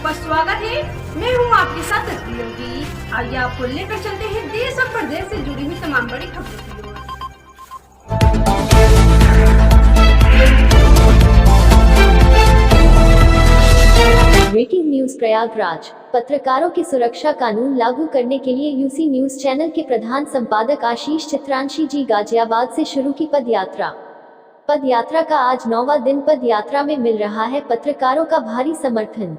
आपका स्वागत है। मैं हूं आपके साथ तस्वीर योगी। आइए आपको लेकर चलते हैं देश और प्रदेश से जुड़ी हुई तमाम बड़ी खबरों की ओर। Breaking news Prayagraj. पत्रकारों की सुरक्षा कानून लागू करने के लिए यूसी न्यूज चैनल के प्रधान संपादक आशीष चित्रांशी जी गाजियाबाद से शुरू की पदयात्रा। पदयात्रा का आज 9वां दिन। पदयात्रा में मिल रहा है पत्रकारों का भारी समर्थन।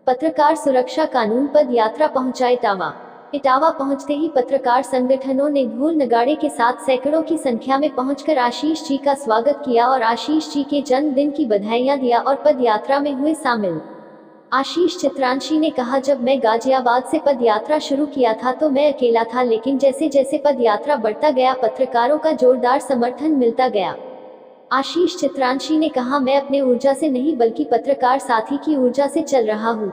पत्रकार सुरक्षा कानून पदयात्रा पहुंचा इटावा पहुंचते ही पत्रकार संगठनों ने ढोल नगाड़े के साथ सैकड़ों की संख्या में पहुंचकर आशीष जी का स्वागत किया और आशीष जी के जन्मदिन की बधाइयां दिया और पदयात्रा में हुए शामिल। आशीष चित्रांशी ने कहा, जब मैं गाजियाबाद से पदयात्रा शुरू किया था तो मैं अकेला था, लेकिन जैसे जैसे पदयात्रा बढ़ता गया पत्रकारों का जोरदार समर्थन मिलता गया। आशीष चित्रांशी ने कहा, मैं अपने ऊर्जा से नहीं बल्कि पत्रकार साथी की ऊर्जा से चल रहा हूँ।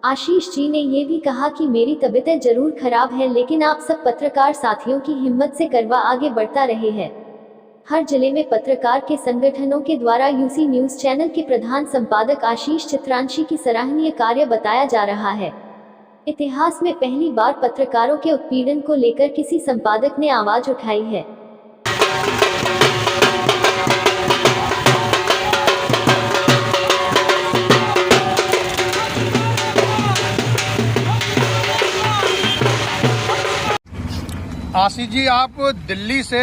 आशीष जी ने ये भी कहा कि मेरी तबीयत जरूर खराब है, लेकिन आप सब पत्रकार साथियों की हिम्मत से करवा आगे बढ़ता रहे हैं। हर जिले में पत्रकार के संगठनों के द्वारा यूसी न्यूज चैनल के प्रधान संपादक आशीष चित्रांशी की सराहनीय कार्य बताया जा रहा है। इतिहास में पहली बार पत्रकारों के उत्पीड़न को लेकर किसी संपादक ने आवाज उठाई है। आशीष जी, आप दिल्ली से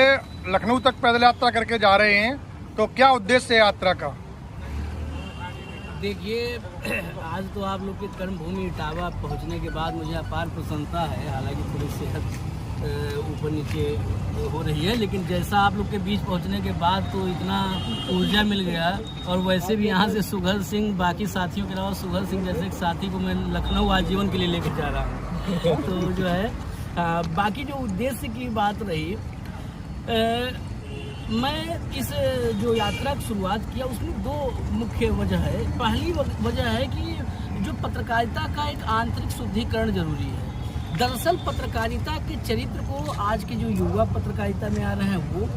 लखनऊ तक पैदल यात्रा करके जा रहे हैं, तो क्या उद्देश्य है यात्रा का? देखिए, आज तो आप लोग की कर्मभूमि इटावा पहुंचने के बाद मुझे अपार प्रसन्नता है। हालांकि थोड़ी सेहत ऊपर नीचे हो रही है, लेकिन जैसा आप लोग के बीच पहुंचने के बाद तो इतना ऊर्जा मिल गया। और वैसे भी यहाँ से सुघर सिंह, बाकी साथियों के अलावा सुघर सिंह जैसे एक साथी को मैं लखनऊ आजीवन के लिए लेकर जा रहा हूँ। तो जो है बाकी जो उद्देश्य की बात रही, मैं इस जो यात्रा की शुरुआत किया उसमें दो मुख्य वजह है। पहली वजह है कि जो पत्रकारिता का एक आंतरिक शुद्धिकरण जरूरी है। दरअसल पत्रकारिता के चरित्र को आज के जो युवा पत्रकारिता में आ रहे हैं वो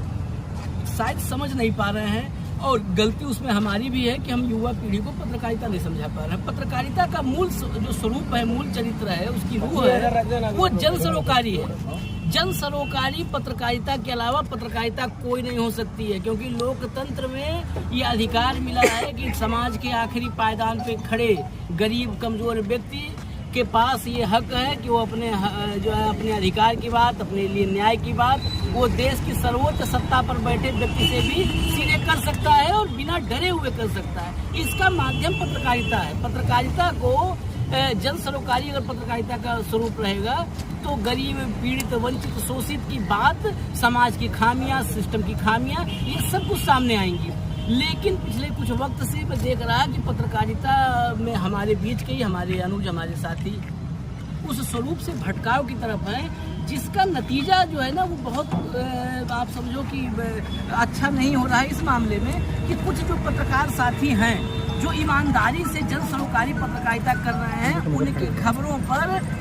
शायद समझ नहीं पा रहे हैं, और गलती उसमें हमारी भी है कि हम युवा पीढ़ी को पत्रकारिता नहीं समझा पा रहे हैं। पत्रकारिता का मूल जो स्वरूप है, मूल चरित्र है, उसकी रूह है, वो जन सरोकारी है। जन सरोकारी पत्रकारिता के अलावा पत्रकारिता कोई नहीं हो सकती है, क्योंकि लोकतंत्र में ये अधिकार मिला है कि समाज के आखिरी पायदान पे खड़े गरीब कमजोर व्यक्ति के पास ये हक है कि वो अपने जो है अपने अधिकार की बात, अपने लिए न्याय की बात वो देश की सर्वोच्च सत्ता पर बैठे व्यक्ति से भी सीधे कर सकता है और बिना डरे हुए कर सकता है। इसका माध्यम पत्रकारिता है। पत्रकारिता को जन सरोकारी अगर पत्रकारिता का स्वरूप रहेगा तो गरीब पीड़ित वंचित शोषित की बात, समाज की खामियां, सिस्टम की खामियां, ये सब कुछ सामने आएंगी। लेकिन पिछले कुछ वक्त से मैं देख रहा कि पत्रकारिता में हमारे बीच के ही हमारे अनुज, हमारे साथी उस स्वरूप से भटकाव की तरफ है, जिसका नतीजा जो है ना वो बहुत आप समझो कि अच्छा नहीं हो रहा है। इस मामले में कि कुछ जो पत्रकार साथी हैं जो ईमानदारी से जन सरोकारी पत्रकारिता कर रहे हैं, उनकी खबरों पर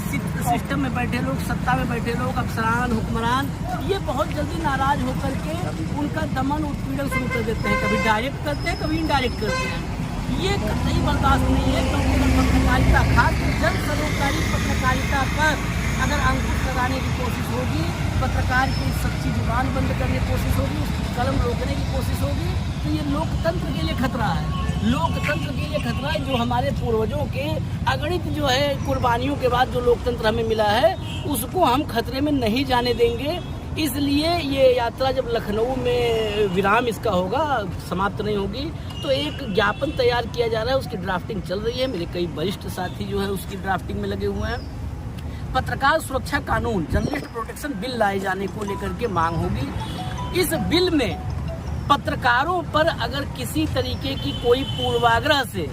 सिस्टम में बैठे लोग, सत्ता में बैठे लोग, अफसरान, हुक्मरान, ये बहुत जल्दी नाराज होकर के उनका दमन उत्पीड़न शुरू कर देते हैं। कभी डायरेक्ट करते हैं, कभी इनडायरेक्ट करते हैं। ये कतई बर्दाश्त नहीं है, क्योंकि अगर पत्रकारिता, खास जन सरोकारी पत्रकारिता पर अगर अंकुश लगाने की कोशिश होगी, पत्रकार की सच्ची जुबान बंद करने की कोशिश होगी, उसकी कलम रोकने की कोशिश होगी, तो ये लोकतंत्र के लिए खतरा है। लोकतंत्र के लिए खतरा है। जो हमारे पूर्वजों के अगणित जो है कुर्बानियों के बाद जो लोकतंत्र हमें मिला है, उसको हम खतरे में नहीं जाने देंगे। इसलिए ये यात्रा जब लखनऊ में विराम इसका होगा, समाप्त नहीं होगी, तो एक ज्ञापन तैयार किया जा रहा है, उसकी ड्राफ्टिंग चल रही है। मेरे कई वरिष्ठ साथी जो है उसकी ड्राफ्टिंग में लगे हुए हैं। पत्रकार सुरक्षा कानून, जर्नलिस्ट प्रोटेक्शन बिल लाए जाने को लेकर के मांग होगी। इस बिल में पत्रकारों पर अगर किसी तरीके की कोई पूर्वाग्रह से,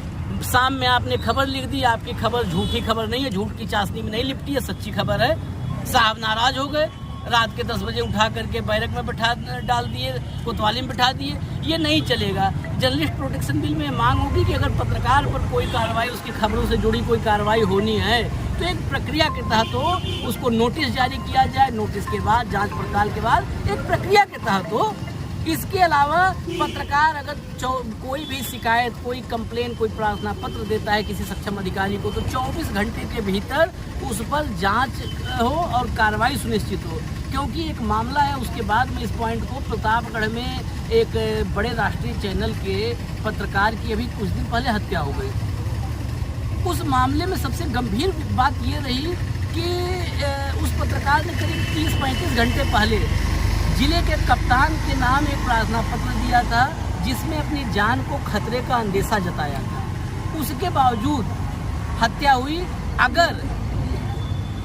शाम में आपने खबर लिख दी, आपकी खबर झूठी खबर नहीं है, झूठ की चाशनी में नहीं लिपटी है, सच्ची खबर है, साहब नाराज हो गए, रात के 10 बजे उठा करके बैरक में बैठा डाल दिए, कोतवाली में बैठा दिए, ये नहीं चलेगा। जर्नलिस्ट प्रोटेक्शन बिल में मांग होगी कि अगर पत्रकार पर कोई कार्रवाई, उसकी खबरों से जुड़ी कोई कार्रवाई होनी है तो एक प्रक्रिया के तहत हो, उसको नोटिस जारी किया जाए, नोटिस के बाद जांच पड़ताल के बाद एक प्रक्रिया के तहत हो, इसके अलावा पत्रकार अगर कोई भी शिकायत, कोई कंप्लेन, कोई प्रार्थना पत्र देता है किसी सक्षम अधिकारी को, तो 24 घंटे के भीतर उस पर जांच हो और कार्रवाई सुनिश्चित हो। क्योंकि एक मामला है, उसके बाद में इस पॉइंट को, प्रतापगढ़ में एक बड़े राष्ट्रीय चैनल के पत्रकार की अभी कुछ दिन पहले हत्या हो गई। उस मामले में सबसे गंभीर बात ये रही कि उस पत्रकार ने करीब 30-35 घंटे पहले जिले के कप्तान के नाम एक प्रार्थना पत्र दिया था, जिसमें अपनी जान को खतरे का अंदेशा जताया था। उसके बावजूद हत्या हुई। अगर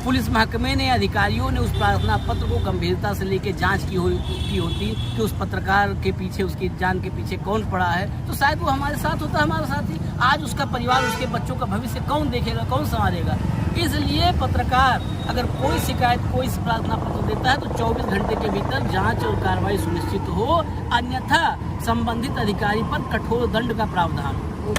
पुलिस महकमे ने, अधिकारियों ने उस प्रार्थना पत्र को गंभीरता से लेकर जांच की होती कि उस पत्रकार के पीछे, उसकी जान के पीछे कौन पड़ा है, तो शायद वो हमारे साथ होता, हमारे साथ ही। आज उसका परिवार, उसके बच्चों का भविष्य कौन देखेगा, कौन संवारेगा? इसलिए पत्रकार अगर कोई शिकायत, कोई प्रार्थना पत्र देता है तो 24 घंटे के भीतर जांच और कार्रवाई सुनिश्चित हो, अन्यथा संबंधित अधिकारी पर कठोर दंड का प्रावधान हो।